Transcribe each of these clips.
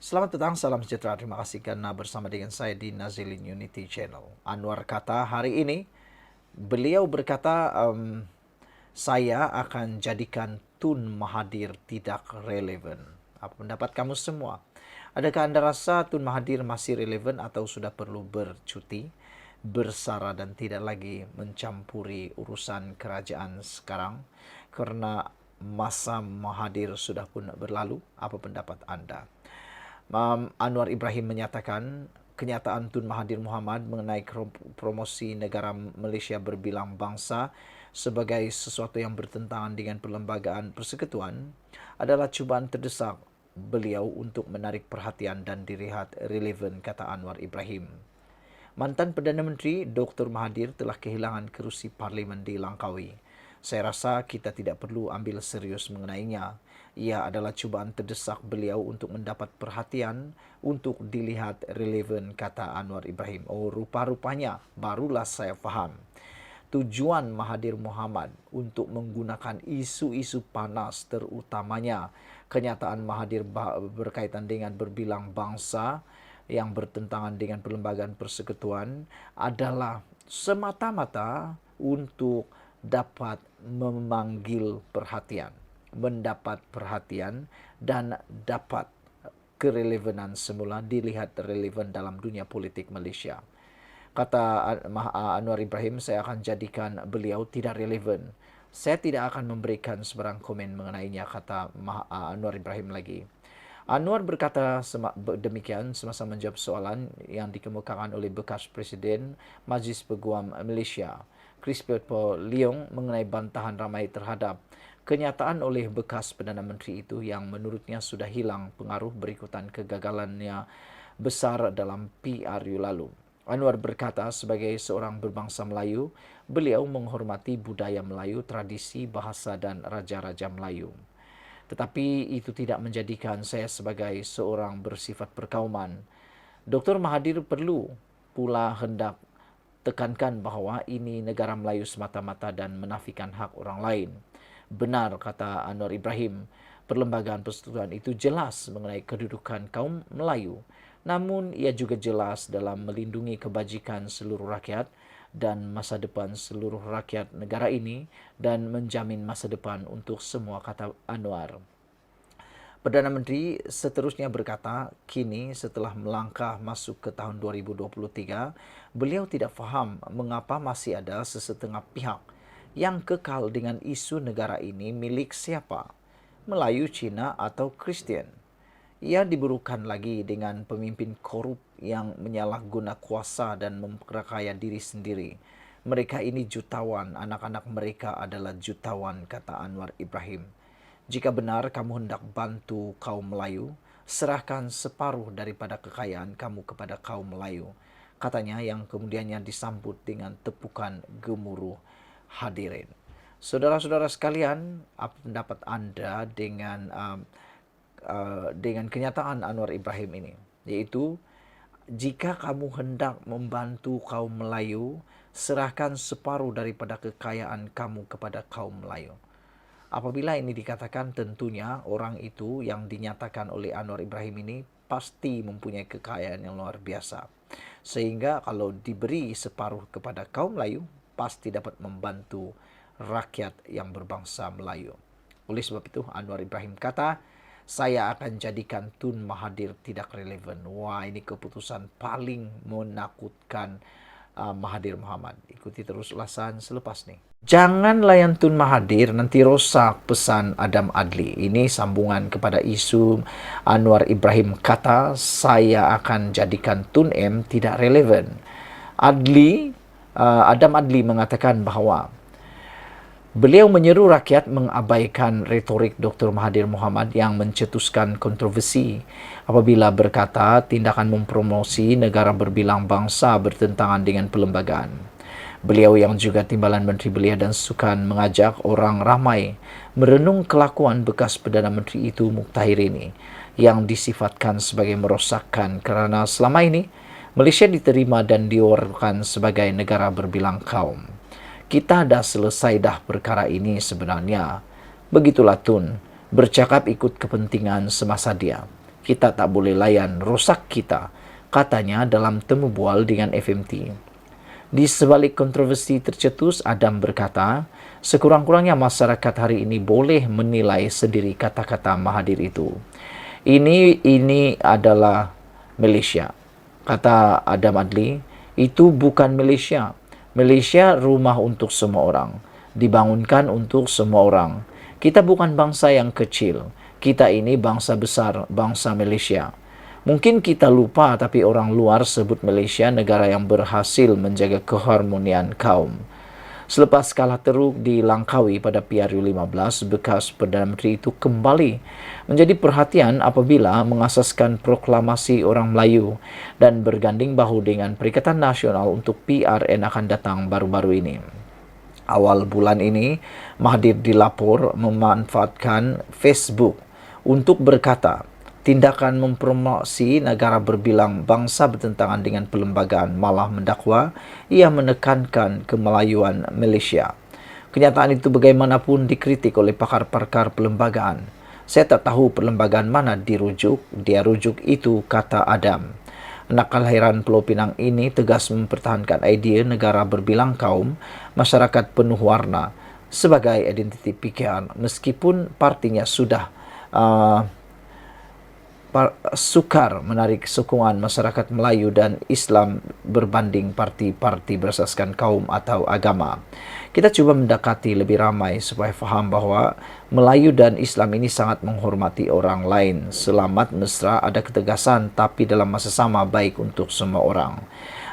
Selamat datang, salam sejahtera. Terima kasih karena bersama dengan saya di Nazilin Unity Channel. Anwar kata hari ini, beliau berkata, saya akan jadikan Tun Mahathir tidak relevan. Apa pendapat kamu semua? Adakah Anda rasa Tun Mahathir masih relevan atau sudah perlu bercuti, bersara dan tidak lagi mencampuri urusan kerajaan sekarang? Karena masa Mahathir sudah pun berlalu. Apa pendapat Anda? Anwar Ibrahim menyatakan kenyataan Tun Mahathir Mohamad mengenai promosi negara Malaysia berbilang bangsa sebagai sesuatu yang bertentangan dengan perlembagaan persekutuan adalah cubaan terdesak beliau untuk menarik perhatian dan dilihat relevan, kata Anwar Ibrahim. Mantan Perdana Menteri Dr. Mahathir telah kehilangan kerusi parlimen di Langkawi. Saya rasa kita tidak perlu ambil serius mengenainya. Ia adalah cubaan terdesak beliau untuk mendapat perhatian, untuk dilihat relevan, kata Anwar Ibrahim. Oh, rupa-rupanya barulah saya faham. Tujuan Mahathir Mohamad untuk menggunakan isu-isu panas, terutamanya kenyataan Mahathir berkaitan dengan berbilang bangsa yang bertentangan dengan perlembagaan persekutuan, adalah semata-mata untuk dapat memanggil perhatian, mendapat perhatian, dan dapat kerelevanan semula, dilihat relevan dalam dunia politik Malaysia. Kata Anwar Ibrahim, saya akan jadikan beliau tidak relevan. Saya tidak akan memberikan sebarang komen mengenainya, kata Anwar Ibrahim lagi. Anwar berkata demikian semasa menjawab soalan yang dikemukakan oleh bekas Presiden Majlis Peguam Malaysia, Christopher Leong, mengenai bantahan ramai terhadap kenyataan oleh bekas Perdana Menteri itu yang menurutnya sudah hilang pengaruh berikutan kegagalannya besar dalam PRU lalu. Anwar berkata sebagai seorang berbangsa Melayu, beliau menghormati budaya Melayu, tradisi, bahasa dan raja-raja Melayu. Tetapi itu tidak menjadikan saya sebagai seorang bersifat perkauman. Dr. Mahathir perlu pula hendak tekankan bahawa ini negara Melayu semata-mata dan menafikan hak orang lain. Benar, kata Anwar Ibrahim, perlembagaan persekutuan itu jelas mengenai kedudukan kaum Melayu. Namun ia juga jelas dalam melindungi kebajikan seluruh rakyat dan masa depan seluruh rakyat negara ini dan menjamin masa depan untuk semua, kata Anwar. Perdana Menteri seterusnya berkata, kini setelah melangkah masuk ke tahun 2023, beliau tidak faham mengapa masih ada sesetengah pihak yang kekal dengan isu negara ini milik siapa, Melayu, Cina atau Kristian. Ia diburukan lagi dengan pemimpin korup yang menyalahguna kuasa dan memperkaya diri sendiri. Mereka ini jutawan, anak-anak mereka adalah jutawan, kata Anwar Ibrahim. Jika benar kamu hendak bantu kaum Melayu, serahkan separuh daripada kekayaan kamu kepada kaum Melayu, katanya, yang kemudiannya disambut dengan tepukan gemuruh hadirin. Saudara-saudara sekalian, apa pendapat Anda dengan kenyataan Anwar Ibrahim ini, yaitu jika kamu hendak membantu kaum Melayu, serahkan separuh daripada kekayaan kamu kepada kaum Melayu. Apabila ini dikatakan, tentunya orang itu yang dinyatakan oleh Anwar Ibrahim ini pasti mempunyai kekayaan yang luar biasa. Sehingga kalau diberi separuh kepada kaum Melayu, pasti dapat membantu rakyat yang berbangsa Melayu. Oleh sebab itu, Anwar Ibrahim kata, saya akan jadikan Tun Mahathir tidak relevan. Wah, ini keputusan paling menakutkan Mahathir Mohamad. Ikuti terus ulasan selepas ini. Jangan layan Tun Mahathir, nanti rosak, pesan Adam Adli. Ini sambungan kepada isu Anwar Ibrahim kata, saya akan jadikan Tun M tidak relevan. Adam Adli mengatakan bahawa beliau menyeru rakyat mengabaikan retorik Dr. Mahathir Mohamad yang mencetuskan kontroversi apabila berkata tindakan mempromosi negara berbilang bangsa bertentangan dengan perlembagaan. Beliau yang juga timbalan Menteri Belia dan Sukan mengajak orang ramai merenung kelakuan bekas Perdana Menteri itu, Muktahir ini, yang disifatkan sebagai merosakkan kerana selama ini Malaysia diterima dan diwartakan sebagai negara berbilang kaum. Kita dah selesai dah perkara ini sebenarnya. Begitulah Tun, bercakap ikut kepentingan semasa dia. Kita tak boleh layan rosak kita, katanya dalam temu bual dengan FMT. Di sebalik kontroversi tercetus, Adam berkata, sekurang-kurangnya masyarakat hari ini boleh menilai sendiri kata-kata Mahathir itu. Ini adalah Malaysia. Kata Adam Adli, itu bukan Malaysia. Malaysia rumah untuk semua orang. Dibangunkan untuk semua orang. Kita bukan bangsa yang kecil. Kita ini bangsa besar, bangsa Malaysia. Mungkin kita lupa, tapi orang luar sebut Malaysia negara yang berhasil menjaga keharmonian kaum. Selepas kalah teruk di Langkawi pada PRU 15, bekas Perdana Menteri itu kembali menjadi perhatian apabila mengasaskan proklamasi orang Melayu dan berganding bahu dengan Perikatan Nasional untuk PRN akan datang baru-baru ini. Awal bulan ini, Mahathir dilapor memanfaatkan Facebook untuk berkata, tindakan mempromosi negara berbilang bangsa bertentangan dengan perlembagaan, malah mendakwa ia menekankan kemelayuan Malaysia. Kenyataan itu bagaimanapun dikritik oleh pakar-pakar perlembagaan. Saya tak tahu perlembagaan mana dia rujuk itu, kata Adam. Anak kelahiran Pulau Pinang ini tegas mempertahankan idea negara berbilang kaum, masyarakat penuh warna sebagai identiti pikiran, meskipun partinya sudah sukar menarik sokongan masyarakat Melayu dan Islam berbanding parti-parti berasaskan kaum atau agama. Kita cuba mendekati lebih ramai supaya faham bahawa Melayu dan Islam ini sangat menghormati orang lain. Selamat mesra, ada ketegasan, tapi dalam masa sama baik untuk semua orang.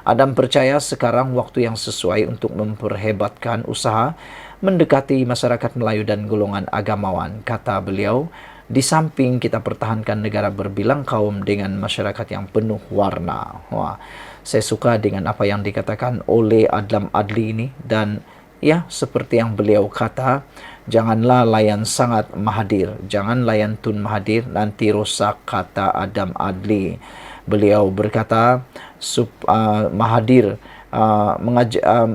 Adam percaya sekarang waktu yang sesuai untuk memperhebatkan usaha mendekati masyarakat Melayu dan golongan agamawan, kata beliau. Di samping kita pertahankan negara berbilang kaum dengan masyarakat yang penuh warna. Wah, saya suka dengan apa yang dikatakan oleh Adam Adli ini, dan ya, seperti yang beliau kata, janganlah layan sangat Mahathir, jangan layan Tun Mahathir, nanti rosak, kata Adam Adli. Beliau berkata,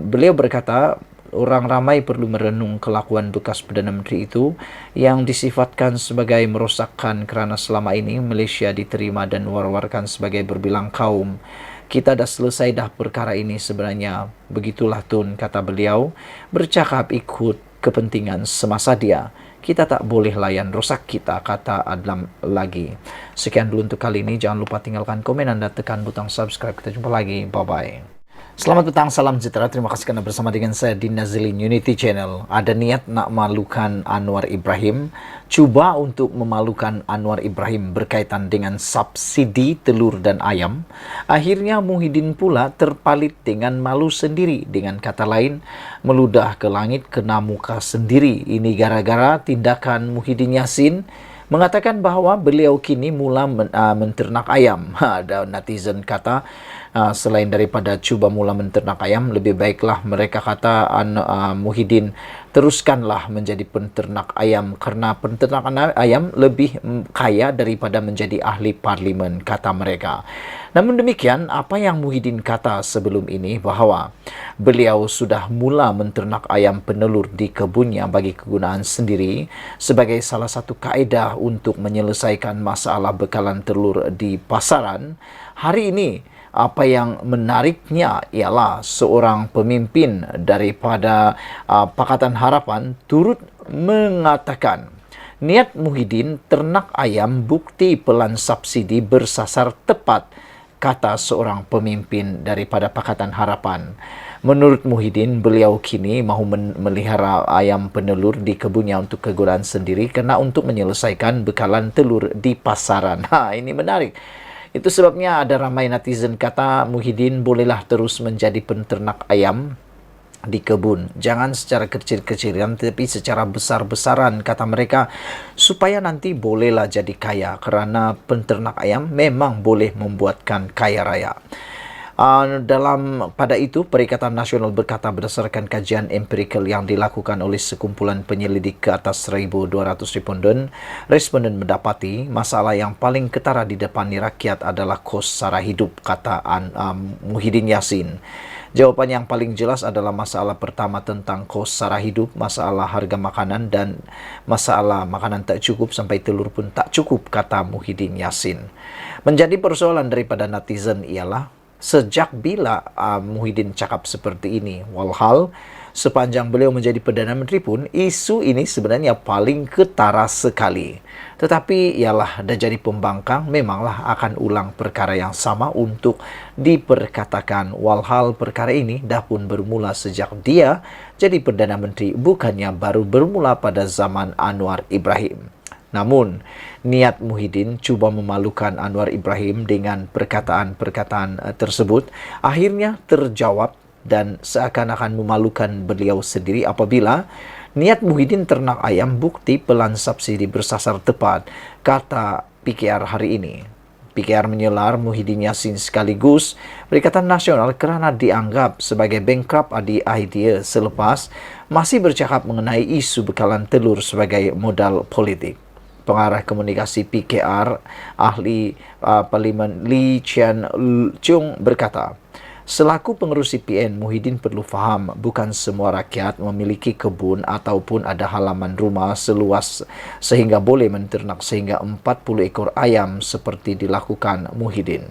beliau berkata, orang ramai perlu merenung kelakuan bekas Perdana Menteri itu yang disifatkan sebagai merosakkan kerana selama ini Malaysia diterima dan war-warkan sebagai berbilang kaum. Kita dah selesai dah perkara ini sebenarnya. Begitulah Tun, kata beliau, bercakap ikut kepentingan semasa dia. Kita tak boleh layan rosak kita, kata Adam lagi. Sekian dulu untuk kali ini. Jangan lupa tinggalkan komen anda, tekan butang subscribe. Kita jumpa lagi. Bye-bye. Selamat petang, salam sejahtera. Terima kasih kerana bersama dengan saya di Nazilin Unity Channel. Ada niat nak malukan Anwar Ibrahim. Cuba untuk memalukan Anwar Ibrahim berkaitan dengan subsidi telur dan ayam. Akhirnya Muhyiddin pula terpalit dengan malu sendiri. Dengan kata lain, meludah ke langit kena muka sendiri. Ini gara-gara tindakan Muhyiddin Yassin mengatakan bahawa beliau kini mula menternak ayam. Ada netizen kata, selain daripada cuba mula menternak ayam, lebih baiklah mereka kata Muhyiddin teruskanlah menjadi penternak ayam kerana penternakan ayam lebih kaya daripada menjadi ahli parlimen, kata mereka. Namun demikian, apa yang Muhyiddin kata sebelum ini bahawa beliau sudah mula menternak ayam penelur di kebunnya bagi kegunaan sendiri sebagai salah satu kaedah untuk menyelesaikan masalah bekalan telur di pasaran. Hari ini, apa yang menariknya ialah seorang pemimpin daripada Pakatan Harapan turut mengatakan niat Muhyiddin ternak ayam bukti pelan subsidi bersasar tepat, kata seorang pemimpin daripada Pakatan Harapan. Menurut Muhyiddin, beliau kini mahu melihara ayam penelur di kebunnya untuk kegunaan sendiri kerana untuk menyelesaikan bekalan telur di pasaran. Ini menarik. Itu sebabnya ada ramai netizen kata Muhyiddin bolehlah terus menjadi penternak ayam di kebun. Jangan secara kecil-kecilan tetapi secara besar-besaran, kata mereka, supaya nanti bolehlah jadi kaya kerana penternak ayam memang boleh membuatkan kaya raya. Pada itu, Perikatan Nasional berkata berdasarkan kajian empirikal yang dilakukan oleh sekumpulan penyelidik ke atas 1.200 responden mendapati masalah yang paling ketara di depan rakyat adalah kos sara hidup, kata Muhyiddin Yassin. Jawapan yang paling jelas adalah masalah pertama tentang kos sara hidup, masalah harga makanan, dan masalah makanan tak cukup sampai telur pun tak cukup, kata Muhyiddin Yassin. Menjadi persoalan daripada netizen ialah sejak bila Muhyiddin cakap seperti ini. Walhal, sepanjang beliau menjadi Perdana Menteri pun, isu ini sebenarnya paling ketara sekali. Tetapi ialah dah jadi pembangkang, memanglah akan ulang perkara yang sama untuk diperkatakan. Walhal perkara ini dah pun bermula sejak dia jadi Perdana Menteri, bukannya baru bermula pada zaman Anwar Ibrahim. Namun, niat Muhyiddin cuba memalukan Anwar Ibrahim dengan perkataan-perkataan tersebut akhirnya terjawab dan seakan-akan memalukan beliau sendiri apabila niat Muhyiddin ternak ayam bukti pelan subsidi bersasar tepat, kata PKR hari ini. PKR menyelar Muhyiddin Yassin sekaligus Perikatan Nasional kerana dianggap sebagai bankrupt idea selepas masih bercakap mengenai isu bekalan telur sebagai modal politik. Pengarah komunikasi PKR, ahli Parlimen Lee Chien Chung berkata, selaku pengerusi PN, Muhyiddin perlu faham bukan semua rakyat memiliki kebun ataupun ada halaman rumah seluas sehingga boleh menternak sehingga 40 ekor ayam seperti dilakukan Muhyiddin.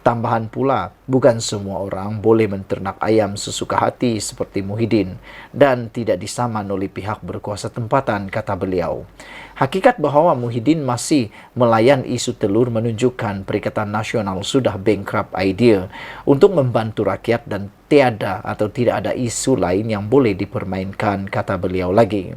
Tambahan pula, bukan semua orang boleh menternak ayam sesuka hati seperti Muhyiddin dan tidak disaman oleh pihak berkuasa tempatan, kata beliau. Hakikat bahawa Muhyiddin masih melayan isu telur menunjukkan Perikatan Nasional sudah bankrupt idea untuk membantu rakyat dan tiada atau tidak ada isu lain yang boleh dipermainkan, kata beliau lagi.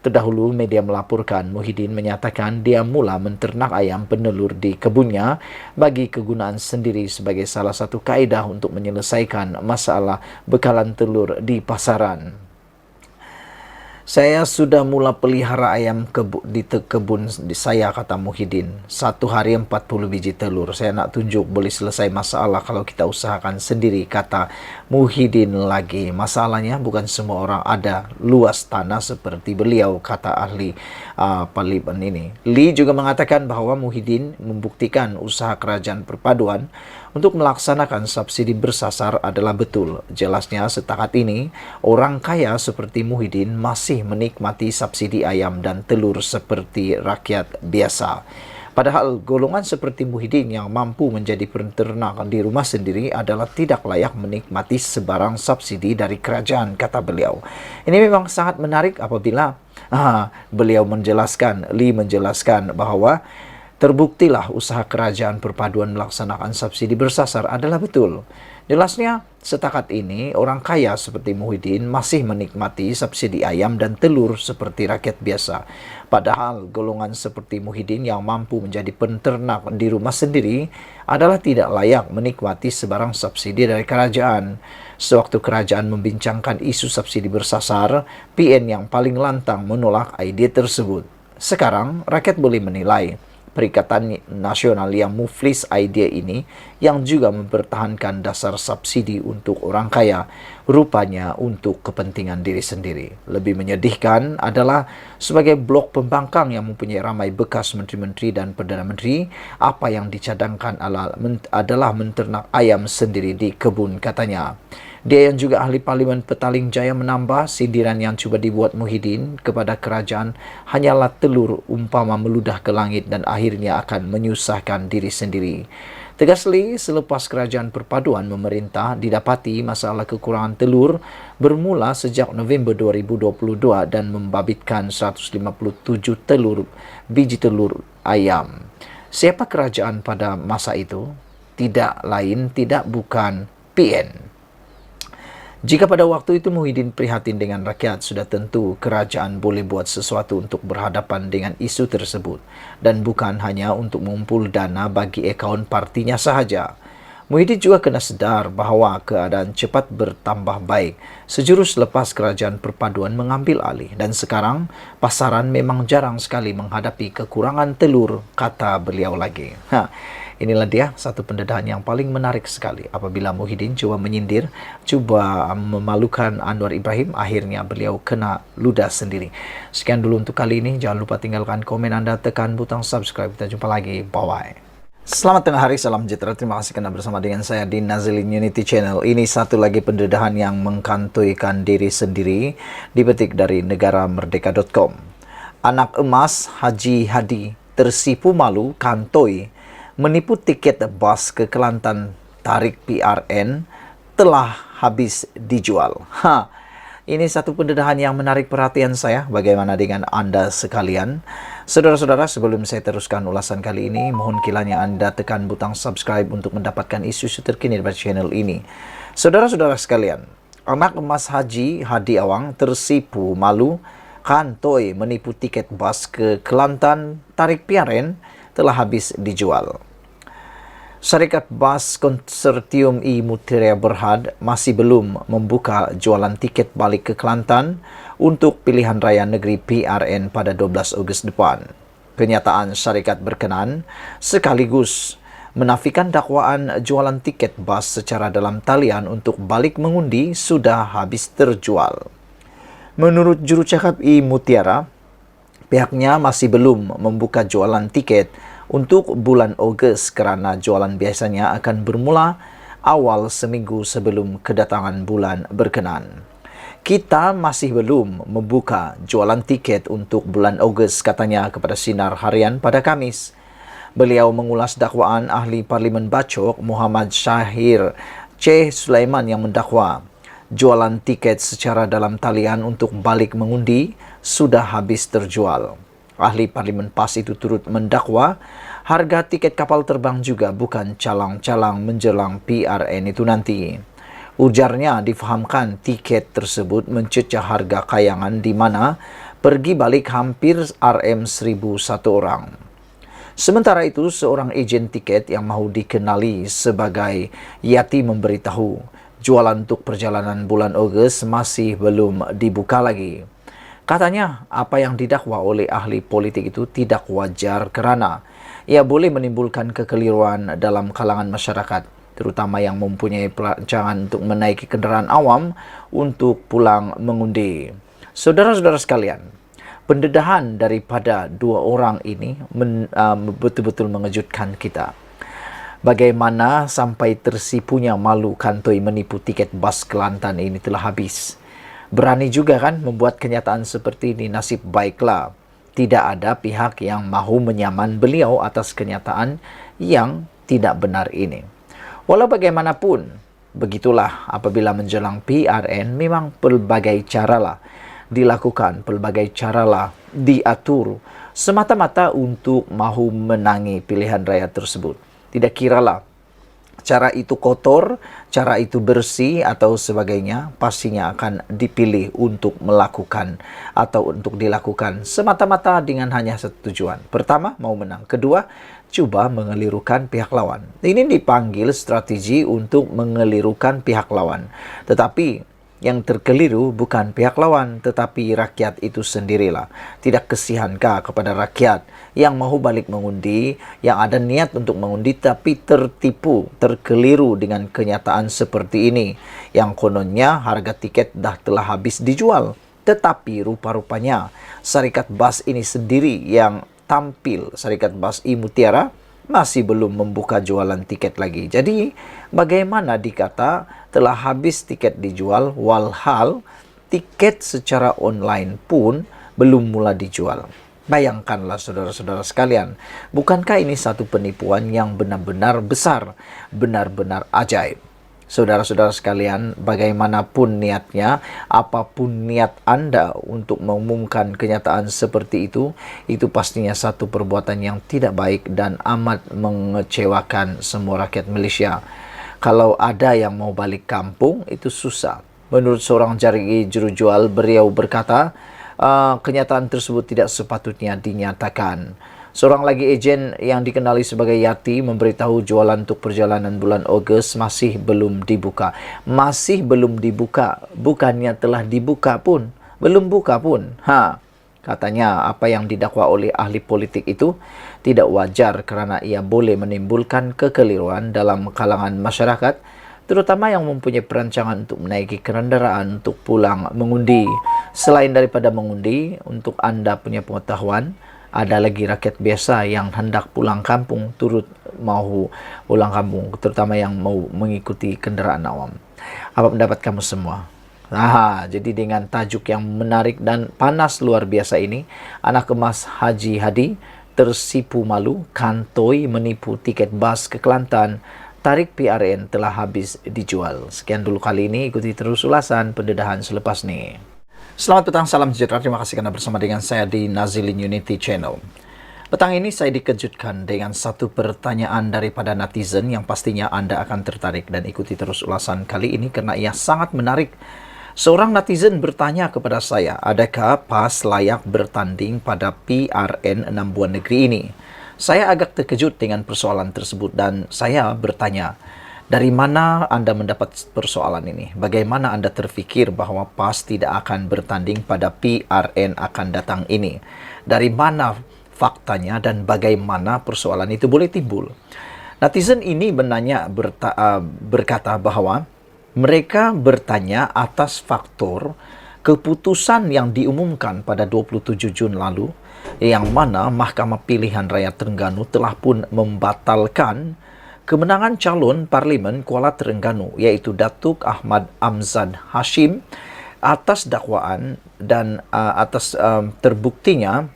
Terdahulu, media melaporkan Muhyiddin menyatakan dia mula menternak ayam penelur di kebunnya bagi kegunaan sendiri sebagai salah satu kaedah untuk menyelesaikan masalah bekalan telur di pasaran. Saya sudah mula pelihara ayam di kebun saya, kata Muhyiddin. Satu hari 40 biji telur. Saya nak tunjuk boleh selesai masalah kalau kita usahakan sendiri, kata Muhyiddin lagi. Masalahnya bukan semua orang ada luas tanah seperti beliau, kata ahli parlimen ini. Lee juga mengatakan bahawa Muhyiddin membuktikan usaha kerajaan perpaduan untuk melaksanakan subsidi bersasar adalah betul. Jelasnya setakat ini, orang kaya seperti Muhyiddin masih menikmati subsidi ayam dan telur seperti rakyat biasa. Padahal golongan seperti Muhyiddin yang mampu menjadi peternak di rumah sendiri adalah tidak layak menikmati sebarang subsidi dari kerajaan, kata beliau. Ini memang sangat menarik apabila Lee menjelaskan bahawa terbuktilah usaha kerajaan perpaduan melaksanakan subsidi bersasar adalah betul. Jelasnya, setakat ini orang kaya seperti Muhyiddin masih menikmati subsidi ayam dan telur seperti rakyat biasa. Padahal golongan seperti Muhyiddin yang mampu menjadi peternak di rumah sendiri adalah tidak layak menikmati sebarang subsidi dari kerajaan. Sewaktu kerajaan membincangkan isu subsidi bersasar, PN yang paling lantang menolak ide tersebut. Sekarang, rakyat boleh menilai Perikatan Nasional yang muflis idea ini yang juga mempertahankan dasar subsidi untuk orang kaya rupanya untuk kepentingan diri sendiri. Lebih menyedihkan adalah sebagai blok pembangkang yang mempunyai ramai bekas menteri-menteri dan Perdana Menteri, apa yang dicadangkan adalah menternak ayam sendiri di kebun, katanya. Dia yang juga ahli Parlimen Petaling Jaya menambah sindiran yang cuba dibuat Muhyiddin kepada kerajaan hanyalah telur umpama meludah ke langit dan akhirnya akan menyusahkan diri sendiri. Tegas Lee, selepas kerajaan perpaduan memerintah didapati masalah kekurangan telur bermula sejak November 2022 dan membabitkan 157 biji telur ayam. Siapa kerajaan pada masa itu? Tidak lain, tidak bukan PN. Jika pada waktu itu Muhyiddin prihatin dengan rakyat, sudah tentu kerajaan boleh buat sesuatu untuk berhadapan dengan isu tersebut dan bukan hanya untuk mengumpul dana bagi akaun partinya sahaja. Muhyiddin juga kena sedar bahawa keadaan cepat bertambah baik sejurus lepas kerajaan perpaduan mengambil alih dan sekarang pasaran memang jarang sekali menghadapi kekurangan telur, kata beliau lagi. Inilah dia satu pendedahan yang paling menarik sekali. Apabila Muhyiddin coba menyindir, coba memalukan Anwar Ibrahim, akhirnya beliau kena ludah sendiri. Sekian dulu untuk kali ini. Jangan lupa tinggalkan komen Anda, tekan butang subscribe. Kita jumpa lagi. Bye-bye. Selamat tengah hari, salam sejahtera. Terima kasih karena bersama dengan saya di Nazilin Unity Channel. Ini satu lagi pendedahan yang mengkantuikan diri sendiri, dipetik dari negaramerdeka.com. Anak emas Haji Hadi tersipu malu kantoi, menipu tiket bus ke Kelantan tarik PRN telah habis dijual. Ini satu pendedahan yang menarik perhatian saya. Bagaimana dengan Anda sekalian? Saudara-saudara, sebelum saya teruskan ulasan kali ini, mohon kiranya Anda tekan butang subscribe untuk mendapatkan isu-isu terkini dari channel ini. Saudara-saudara sekalian, anak emas Haji Hadi Awang tersipu malu kantoi menipu tiket bus ke Kelantan tarik PRN telah habis dijual. Syarikat Bas Konsortium I Mutiara Berhad masih belum membuka jualan tiket balik ke Kelantan untuk pilihan raya negeri PRN pada 12 Ogos depan. Kenyataan syarikat berkenan sekaligus menafikan dakwaan jualan tiket bas secara dalam talian untuk balik mengundi sudah habis terjual. Menurut juru cakap I Mutiara, pihaknya masih belum membuka jualan tiket untuk bulan Ogos karena jualan biasanya akan bermula awal seminggu sebelum kedatangan bulan berkenan. Kita masih belum membuka jualan tiket untuk bulan Ogos, katanya kepada Sinar Harian pada Kamis. Beliau mengulas dakwaan ahli Parlimen Bacok Muhammad Syahir C. Sulaiman yang mendakwa jualan tiket secara dalam talian untuk balik mengundi sudah habis terjual. Ahli Parlimen PAS itu turut mendakwa harga tiket kapal terbang juga bukan calang-calang menjelang PRN itu nanti. Ujarnya difahamkan tiket tersebut mencecah harga kayangan di mana pergi balik hampir Rm1.000 satu orang. Sementara itu, seorang ejen tiket yang mahu dikenali sebagai Yati memberitahu jualan untuk perjalanan bulan Ogos masih belum dibuka lagi. Katanya, apa yang didakwa oleh ahli politik itu tidak wajar kerana ia boleh menimbulkan kekeliruan dalam kalangan masyarakat, terutama yang mempunyai perancangan untuk menaiki kenderaan awam untuk pulang mengundi. Saudara-saudara sekalian, pendedahan daripada dua orang ini betul-betul mengejutkan kita. Bagaimana sampai tersipunya malu kantoi menipu tiket bas Kelantan ini telah habis. Berani juga kan membuat kenyataan seperti ini. Nasib baiklah tidak ada pihak yang mahu menyaman beliau atas kenyataan yang tidak benar ini. Walau bagaimanapun, begitulah apabila menjelang PRN memang pelbagai caralah dilakukan, pelbagai caralah diatur semata-mata untuk mahu menangi pilihan raya tersebut. Tidak kiralah cara itu kotor, cara itu bersih atau sebagainya, pastinya akan dipilih untuk melakukan atau untuk dilakukan semata-mata dengan hanya satu tujuan. Pertama, mau menang. Kedua, coba mengelirukan pihak lawan. Ini dipanggil strategi untuk mengelirukan pihak lawan. Tetapi yang terkeliru bukan pihak lawan, tetapi rakyat itu sendirilah. Tidak kasihankah kepada rakyat yang mahu balik mengundi, yang ada niat untuk mengundi tapi tertipu, terkeliru dengan kenyataan seperti ini, yang kononnya harga tiket telah habis dijual. Tetapi rupa-rupanya syarikat bas ini sendiri yang tampil, syarikat bas I Mutiara, masih belum membuka jualan tiket lagi. Jadi, bagaimana dikata telah habis tiket dijual, walhal tiket secara online pun belum mula dijual. Bayangkanlah saudara-saudara sekalian, bukankah ini satu penipuan yang benar-benar besar, benar-benar ajaib? Saudara-saudara sekalian, bagaimanapun niatnya, apapun niat Anda untuk mengumumkan kenyataan seperti itu pastinya satu perbuatan yang tidak baik dan amat mengecewakan semua rakyat Malaysia. Kalau ada yang mau balik kampung, itu susah. Menurut seorang juru jual, beliau berkata, kenyataan tersebut tidak sepatutnya dinyatakan. Seorang lagi ejen yang dikenali sebagai Yati memberitahu jualan untuk perjalanan bulan Ogos masih belum dibuka. Masih belum dibuka, bukannya telah dibuka pun, belum buka pun. Katanya apa yang didakwa oleh ahli politik itu tidak wajar karena ia boleh menimbulkan kekeliruan dalam kalangan masyarakat, terutama yang mempunyai perancangan untuk menaiki kendaraan untuk pulang mengundi. Selain daripada mengundi, untuk Anda punya pengetahuan, ada lagi rakyat biasa yang hendak pulang kampung turut mahu pulang kampung, terutama yang mau mengikuti kendaraan awam. Apa pendapat kamu semua? Jadi dengan tajuk yang menarik dan panas luar biasa ini, anak emas Haji Hadi tersipu malu, kantoi menipu tiket bas ke Kelantan, tarik PRN telah habis dijual. Sekian dulu kali ini, ikuti terus ulasan pendedahan selepas ini. Selamat petang, salam sejahtera. Terima kasih karena bersama dengan saya di Nazilin Unity Channel. Petang ini saya dikejutkan dengan satu pertanyaan daripada netizen yang pastinya Anda akan tertarik, dan ikuti terus ulasan kali ini karena ia sangat menarik. Seorang netizen bertanya kepada saya, adakah PAS layak bertanding pada PRN 6 buah negeri ini? Saya agak terkejut dengan persoalan tersebut dan saya bertanya, dari mana Anda mendapat persoalan ini? Bagaimana Anda terfikir bahwa PAS tidak akan bertanding pada PRN akan datang ini? Dari mana faktanya dan bagaimana persoalan itu boleh timbul? Netizen ini berkata bahwa mereka bertanya atas faktor keputusan yang diumumkan pada 27 Jun lalu, yang mana Mahkamah Pilihan Raya Terengganu telah pun membatalkan kemenangan calon Parlimen Kuala Terengganu, yaitu Datuk Ahmad Amzad Hashim, atas dakwaan dan atas terbuktinya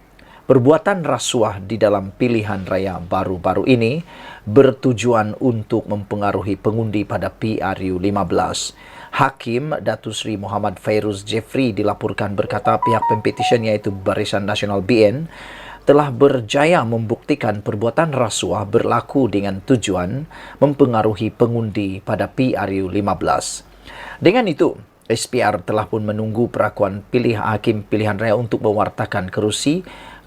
perbuatan rasuah di dalam pilihan raya baru-baru ini bertujuan untuk mempengaruhi pengundi pada PRU 15. Hakim Datuk Seri Muhammad Fairuz Jeffrey dilaporkan berkata pihak pempetition yaitu Barisan Nasional BN telah berjaya membuktikan perbuatan rasuah berlaku dengan tujuan mempengaruhi pengundi pada PRU 15. Dengan itu, SPR telah pun menunggu perakuan hakim pilihan raya untuk mewartakan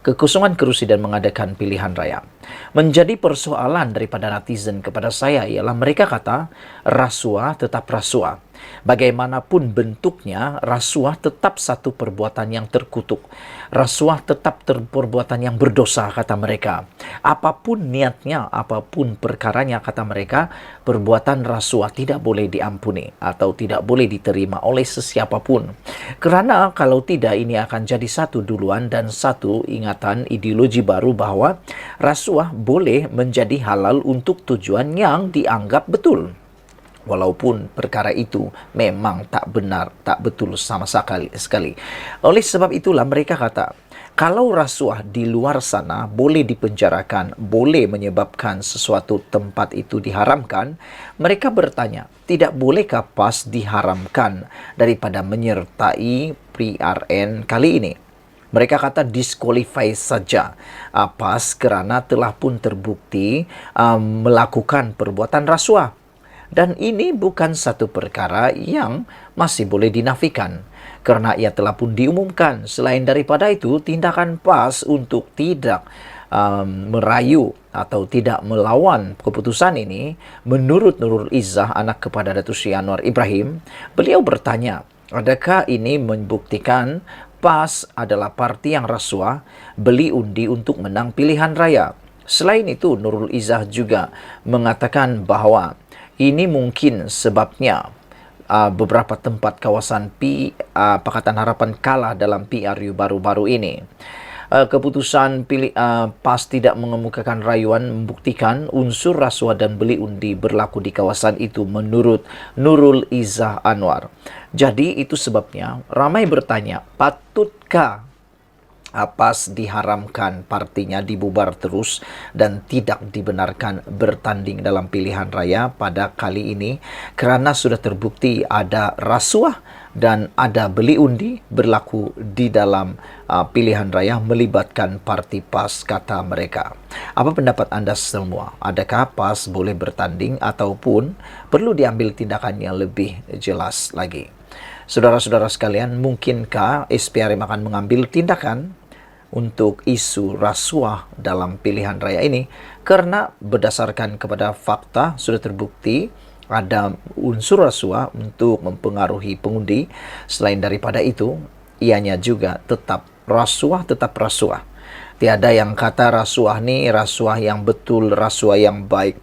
kekosongan kerusi dan mengadakan pilihan raya. Menjadi persoalan daripada netizen kepada saya ialah mereka kata rasuah tetap rasuah. Bagaimanapun bentuknya, rasuah tetap satu perbuatan yang terkutuk. Rasuah tetap perbuatan yang berdosa, kata mereka. Apapun niatnya, apapun perkaranya, kata mereka, perbuatan rasuah tidak boleh diampuni atau tidak boleh diterima oleh sesiapapun. Kerana kalau tidak, ini akan jadi satu duluan dan satu ingatan ideologi baru bahwa rasuah boleh menjadi halal untuk tujuan yang dianggap betul. Walaupun perkara itu memang tak benar, tak betul sama sekali. Oleh sebab itulah mereka kata, kalau rasuah di luar sana boleh dipenjarakan, boleh menyebabkan sesuatu tempat itu diharamkan, mereka bertanya, tidak bolehkah PAS diharamkan daripada menyertai PRN kali ini? Mereka kata disqualify saja PAS kerana telah pun terbukti melakukan perbuatan rasuah. Dan ini bukan satu perkara yang masih boleh dinafikan kerana ia telah pun diumumkan. Selain daripada itu, tindakan PAS untuk tidak merayu atau tidak melawan keputusan ini, menurut Nurul Izzah, anak kepada Datuk Seri Anwar Ibrahim, beliau bertanya, adakah ini membuktikan PAS adalah parti yang rasuah, beli undi untuk menang pilihan raya? Selain itu, Nurul Izzah juga mengatakan bahawa ini mungkin sebabnya beberapa tempat kawasan Pakatan Harapan kalah dalam PRU baru-baru ini. Keputusan PAS tidak mengemukakan rayuan membuktikan unsur rasuah dan beli undi berlaku di kawasan itu menurut Nurul Izzah Anwar. Jadi itu sebabnya ramai bertanya, patutkah PAS diharamkan partinya dibubar terus dan tidak dibenarkan bertanding dalam pilihan raya pada kali ini kerana sudah terbukti ada rasuah dan ada beli undi berlaku di dalam pilihan raya melibatkan parti PAS, kata mereka. Apa pendapat Anda semua? Adakah PAS boleh bertanding ataupun perlu diambil tindakan yang lebih jelas lagi? Saudara-saudara sekalian, mungkinkah SPRM akan mengambil tindakan untuk isu rasuah dalam pilihan raya ini? Karena berdasarkan kepada fakta sudah terbukti ada unsur rasuah untuk mempengaruhi pengundi. Selain daripada itu, ianya juga tetap rasuah tetap rasuah. Tiada yang kata rasuah ni rasuah yang betul, rasuah yang baik.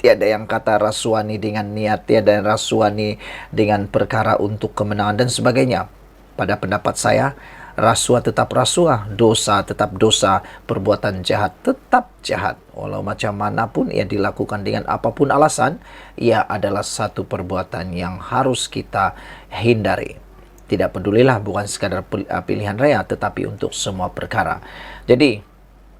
Tiada yang kata rasuah ni dengan niat, tiada yang rasuah ni dengan perkara untuk kemenangan dan sebagainya. Pada pendapat saya, rasuah tetap rasuah, dosa tetap dosa, perbuatan jahat tetap jahat. Walau macam mana pun ia dilakukan dengan apapun alasan, ia adalah satu perbuatan yang harus kita hindari. Tidak pedulilah bukan sekadar pilihan raya, tetapi untuk semua perkara. Jadi,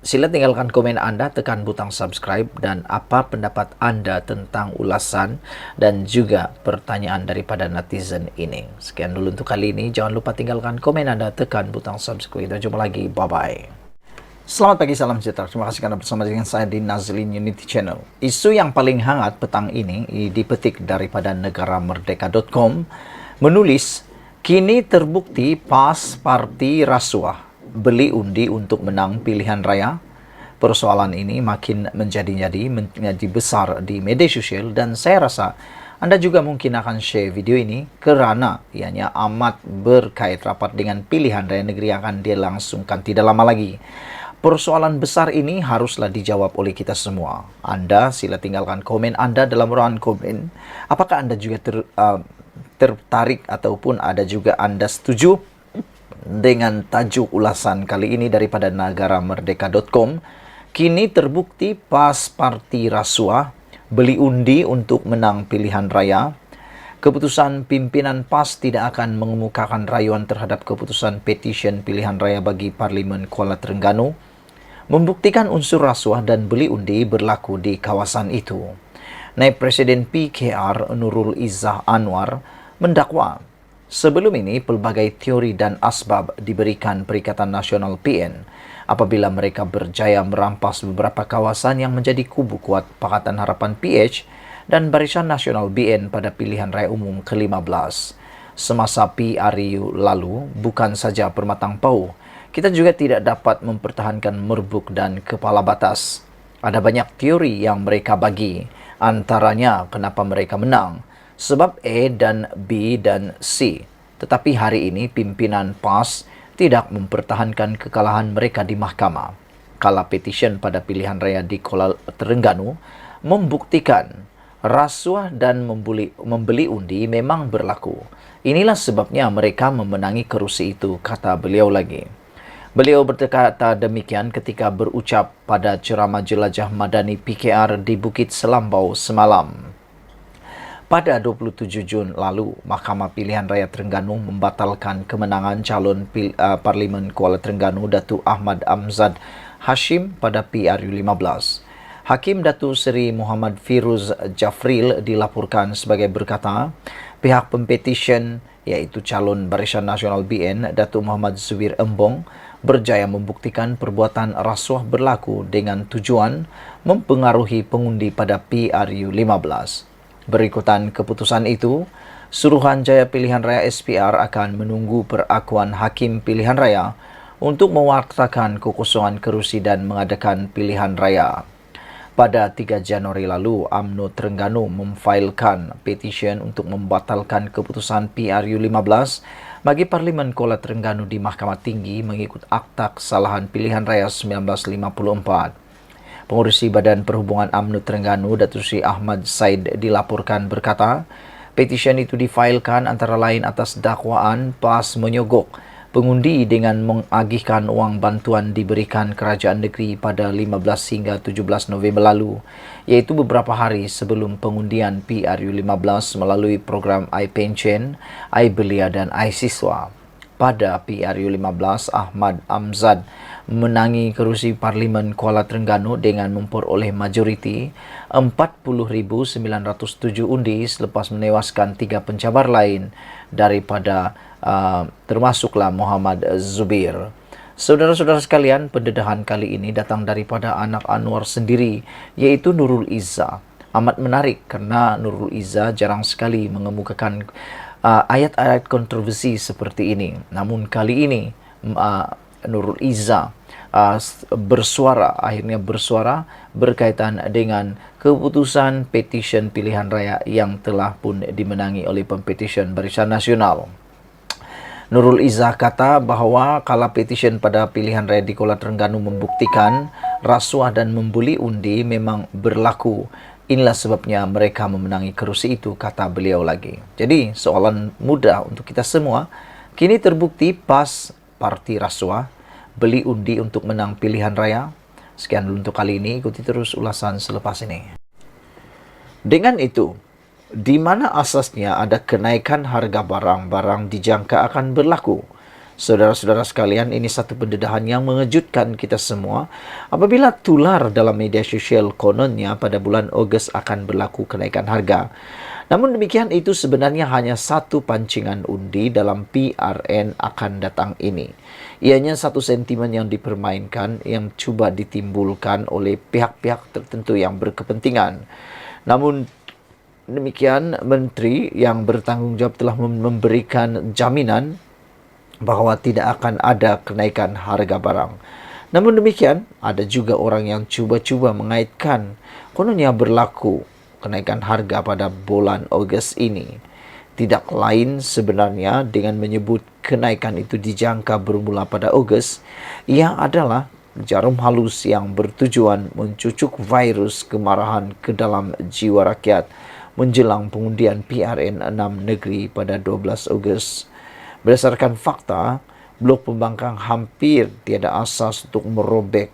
sila tinggalkan komen Anda, tekan butang subscribe, dan apa pendapat Anda tentang ulasan dan juga pertanyaan daripada netizen ini. Sekian dulu untuk kali ini. Jangan lupa tinggalkan komen Anda, tekan butang subscribe. Dan jumpa lagi. Bye-bye. Selamat pagi, salam sejahtera. Terima kasih karena bersama dengan saya di Nazilin Unity Channel. Isu yang paling hangat petang ini dipetik daripada negaramerdeka.com menulis, kini terbukti PAS parti rasuah beli undi untuk menang pilihan raya. Persoalan ini makin menjadi besar di media sosial dan saya rasa Anda juga mungkin akan share video ini kerana ianya amat berkait rapat dengan pilihan raya negeri yang akan dilangsungkan tidak lama lagi. Persoalan besar ini haruslah dijawab oleh kita semua. Anda sila tinggalkan komen Anda dalam ruangan komen. Apakah Anda juga tertarik ataupun ada juga Anda setuju dengan tajuk ulasan kali ini daripada negaramerdeka.com? Kini terbukti PAS parti rasuah beli undi untuk menang pilihan raya. Keputusan pimpinan PAS tidak akan mengemukakan rayuan terhadap keputusan petisyen pilihan raya bagi Parlimen Kuala Terengganu, membuktikan unsur rasuah dan beli undi berlaku di kawasan itu. Naib Presiden PKR Nurul Izzah Anwar mendakwa sebelum ini pelbagai teori dan asbab diberikan Perikatan Nasional PN apabila mereka berjaya merampas beberapa kawasan yang menjadi kubu kuat Pakatan Harapan PH dan Barisan Nasional BN pada pilihan raya umum ke-15. Semasa PRU lalu, bukan saja Permatang Pau, kita juga tidak dapat mempertahankan Merbuk dan Kepala Batas. Ada banyak teori yang mereka bagi, antaranya kenapa mereka menang, sebab A dan B dan C. Tetapi hari ini pimpinan PAS tidak mempertahankan kekalahan mereka di mahkamah. Kala petisyen pada pilihan raya di Kuala Terengganu membuktikan rasuah dan membeli undi memang berlaku. Inilah sebabnya mereka memenangi kerusi itu, kata beliau lagi. Beliau berkata demikian ketika berucap pada ceramah jelajah Madani PKR di Bukit Selambau semalam. Pada 27 Jun lalu, Mahkamah Pilihan Raya Terengganu membatalkan kemenangan calon Parlimen Kuala Terengganu Datuk Ahmad Amzad Hashim pada PRU 15. Hakim Datuk Seri Muhammad Firuz Jafril dilaporkan sebagai berkata, pihak pempetisyen iaitu calon Barisan Nasional BN Datuk Muhammad Zubir Embong berjaya membuktikan perbuatan rasuah berlaku dengan tujuan mempengaruhi pengundi pada PRU 15. Berikutan keputusan itu, Suruhanjaya Pilihan Raya SPR akan menunggu perakuan Hakim Pilihan Raya untuk mewartakan kekosongan kerusi dan mengadakan pilihan raya. Pada 3 Januari lalu, UMNO Terengganu memfailkan petisyen untuk membatalkan keputusan PRU 15 bagi Parlimen Kuala Terengganu di Mahkamah Tinggi mengikut Akta Kesalahan Pilihan Raya 1954. Pengurusi Badan Perhubungan UMNO Terengganu, Datuk Seri Ahmad Said dilaporkan berkata, petisyen itu difailkan antara lain atas dakwaan PAS menyogok pengundi dengan mengagihkan wang bantuan diberikan kerajaan negeri pada 15 hingga 17 November lalu, iaitu beberapa hari sebelum pengundian PRU 15 melalui program iPension, iBelia dan iSiswa. Pada PRU 15, Ahmad Amzad menangi kerusi Parlimen Kuala Terengganu dengan memperoleh majoriti 40,907 undi selepas menewaskan 3 pencabar lain daripada termasuklah Muhammad Zubir. Saudara-saudara sekalian, pendedahan kali ini datang daripada anak Anwar sendiri, iaitu Nurul Izzah. Amat menarik kerana Nurul Izzah jarang sekali mengemukakan ayat-ayat kontroversi seperti ini. Namun kali ini Nurul Izzah akhirnya bersuara berkaitan dengan keputusan petisyen pilihan raya yang telah pun dimenangi oleh pempetisyen Barisan Nasional. Nurul Izzah kata bahwa kala petition pada pilihan raya di Kuala Terengganu membuktikan rasuah dan membuli undi memang berlaku. Inilah sebabnya mereka memenangi kerusi itu, kata beliau lagi. Jadi soalan mudah untuk kita semua. Kini terbukti pas parti rasuah beli undi untuk menang pilihan raya. Sekian dulu untuk kali ini. Ikuti terus ulasan selepas ini. Dengan itu, di mana asasnya ada kenaikan harga barang-barang dijangka akan berlaku. Saudara-saudara sekalian, ini satu pendedahan yang mengejutkan kita semua apabila tular dalam media sosial kononnya pada bulan Ogos akan berlaku kenaikan harga. Namun demikian, itu sebenarnya hanya satu pancingan undi dalam PRN akan datang ini. Ianya satu sentimen yang dipermainkan yang cuba ditimbulkan oleh pihak-pihak tertentu yang berkepentingan. Namun demikian, menteri yang bertanggung jawab telah memberikan jaminan bahawa tidak akan ada kenaikan harga barang. Namun demikian, ada juga orang yang cuba-cuba mengaitkan kononnya berlaku kenaikan harga pada bulan Ogos ini. Tidak lain sebenarnya dengan menyebut kenaikan itu dijangka bermula pada Ogos, ia adalah jarum halus yang bertujuan mencucuk virus kemarahan ke dalam jiwa rakyat menjelang pengundian PRN 6 negeri pada 12 Ogos. Berdasarkan fakta, Blok Pembangkang hampir tiada asas untuk merobek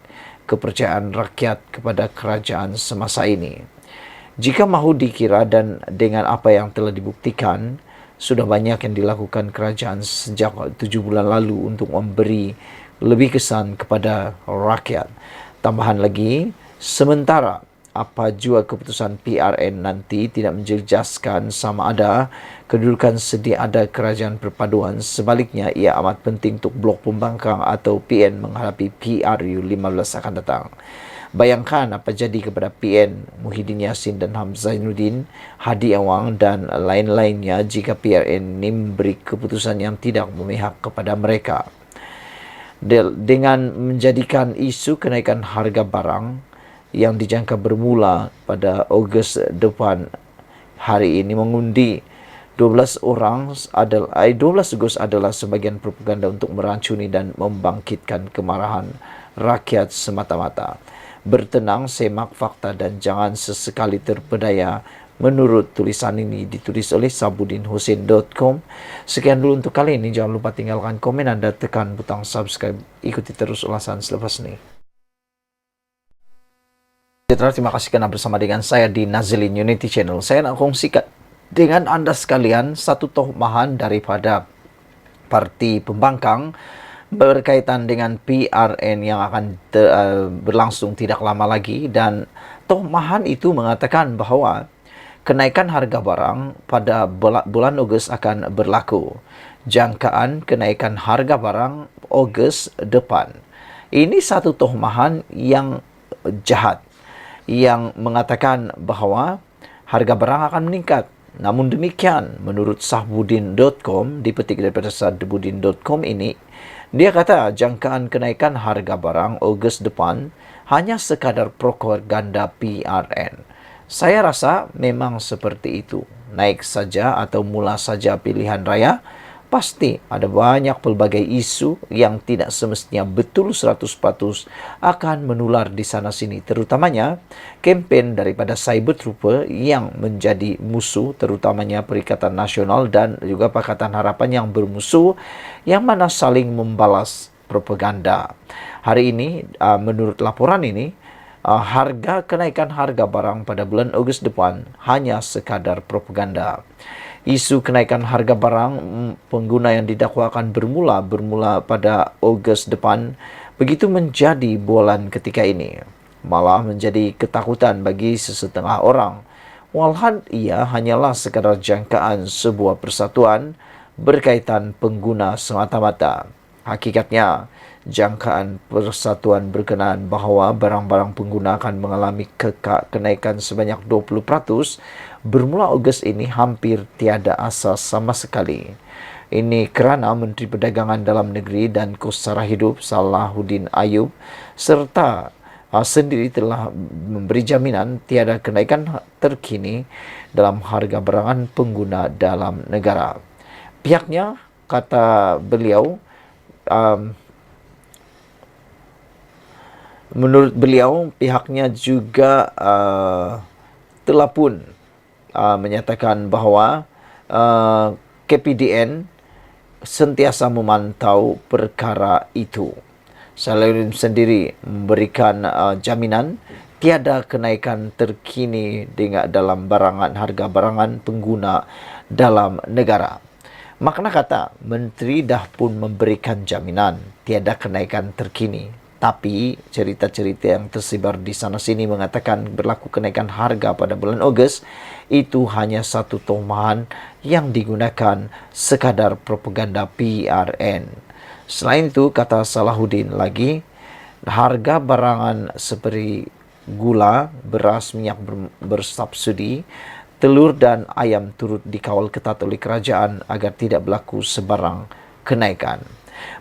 kepercayaan rakyat kepada kerajaan semasa ini. Jika mahu dikira dan dengan apa yang telah dibuktikan, sudah banyak yang dilakukan kerajaan sejak 7 bulan lalu untuk memberi lebih kesan kepada rakyat. Tambahan lagi, sementara apa jua keputusan PRN nanti tidak menjejaskan sama ada kedudukan sedia ada kerajaan perpaduan. Sebaliknya, ia amat penting untuk Blok Pembangkang atau PN menghadapi PRU 15 akan datang. Bayangkan apa jadi kepada PN Muhyiddin Yassin dan Hamzah Zainuddin, Hadi Awang dan lain-lainnya jika PRN ini memberi keputusan yang tidak memihak kepada mereka. Dengan menjadikan isu kenaikan harga barang yang dijangka bermula pada Ogos depan hari ini mengundi 12 Ogos adalah sebagian propaganda untuk meracuni dan membangkitkan kemarahan rakyat semata-mata. Bertenang, semak fakta dan jangan sesekali terpedaya. Menurut tulisan ini ditulis oleh sabudinhusin.com. Sekian dulu untuk kali ini. Jangan lupa tinggalkan komen Anda, tekan butang subscribe. Ikuti terus ulasan selepas ini. Terima kasih karena bersama dengan saya di Nazilin Unity Channel. Saya nak kongsikan dengan Anda sekalian satu tohmahan daripada Parti Pembangkang berkaitan dengan PRN yang akan berlangsung tidak lama lagi, dan tohmahan itu mengatakan bahawa kenaikan harga barang pada bulan Ogos akan berlaku. Jangkaan kenaikan harga barang Ogos depan. Ini satu tohmahan yang jahat yang mengatakan bahawa harga barang akan meningkat. Namun demikian, menurut sahbudin.com, dipetik daripada sahbudin.com ini, dia kata jangkaan kenaikan harga barang Ogos depan hanya sekadar propaganda PRN. Saya rasa memang seperti itu. Naik saja atau mula saja pilihan raya, pasti ada banyak pelbagai isu yang tidak semestinya betul 100% akan menular di sana-sini. Terutamanya kempen daripada cyber trooper yang menjadi musuh, terutamanya Perikatan Nasional dan juga Pakatan Harapan yang bermusuh, yang mana saling membalas propaganda. Hari ini, menurut laporan ini, kenaikan harga barang pada bulan Ogos depan hanya sekadar propaganda. Isu kenaikan harga barang pengguna yang didakwakan bermula pada Ogos depan begitu menjadi bualan ketika ini. Malah menjadi ketakutan bagi sesetengah orang. Walhal ia hanyalah sekadar jangkaan sebuah persatuan berkaitan pengguna semata-mata. Hakikatnya, jangkaan persatuan berkenaan bahawa barang-barang pengguna akan mengalami kenaikan sebanyak 20% bermula Ogos ini hampir tiada asas sama sekali. Ini kerana Menteri Perdagangan Dalam Negeri dan Kos Sara Hidup Salahuddin Ayub serta sendiri telah memberi jaminan tiada kenaikan terkini dalam harga barangan pengguna dalam negara. Pihaknya kata beliau, um, menurut beliau pihaknya juga telah pun menyatakan bahawa KPDN sentiasa memantau perkara itu. Salahuddin sendiri memberikan jaminan tiada kenaikan terkini dalam harga barangan pengguna dalam negara. Makna kata, Menteri dah pun memberikan jaminan tiada kenaikan terkini. Tapi cerita-cerita yang tersebar di sana-sini mengatakan berlaku kenaikan harga pada bulan Ogos itu hanya satu tomahan yang digunakan sekadar propaganda PRN. Selain itu, kata Salahuddin lagi, harga barangan seperti gula, beras, minyak bersubsidi, telur dan ayam turut dikawal ketat oleh kerajaan agar tidak berlaku sebarang kenaikan.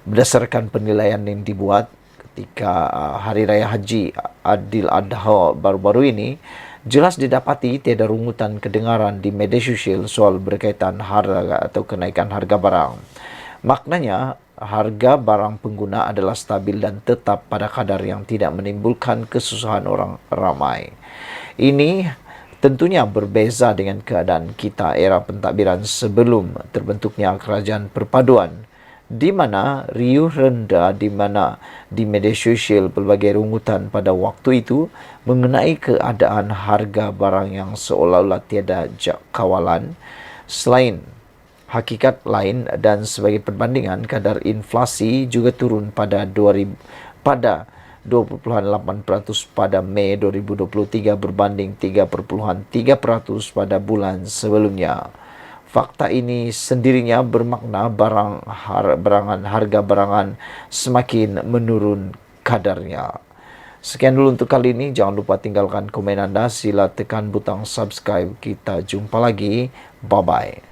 Berdasarkan penilaian yang dibuat ketika Hari Raya Haji Adil Adha baru-baru ini, jelas didapati tiada rungutan kedengaran di media sosial soal berkaitan harga atau kenaikan harga barang. Maknanya, harga barang pengguna adalah stabil dan tetap pada kadar yang tidak menimbulkan kesusahan orang ramai. Ini tentunya berbeza dengan keadaan kita era pentadbiran sebelum terbentuknya kerajaan perpaduan, di mana riuh rendah di media sosial pelbagai rungutan pada waktu itu mengenai keadaan harga barang yang seolah-olah tiada kawalan. Selain hakikat lain dan sebagai perbandingan, kadar inflasi juga turun pada 20.8% pada Mei 2023 berbanding 3.3% pada bulan sebelumnya. Fakta ini sendirinya bermakna harga barangan semakin menurun kadarnya. Sekian dulu untuk kali ini. Jangan lupa tinggalkan komen anda. Sila tekan butang subscribe. Kita jumpa lagi. Bye-bye.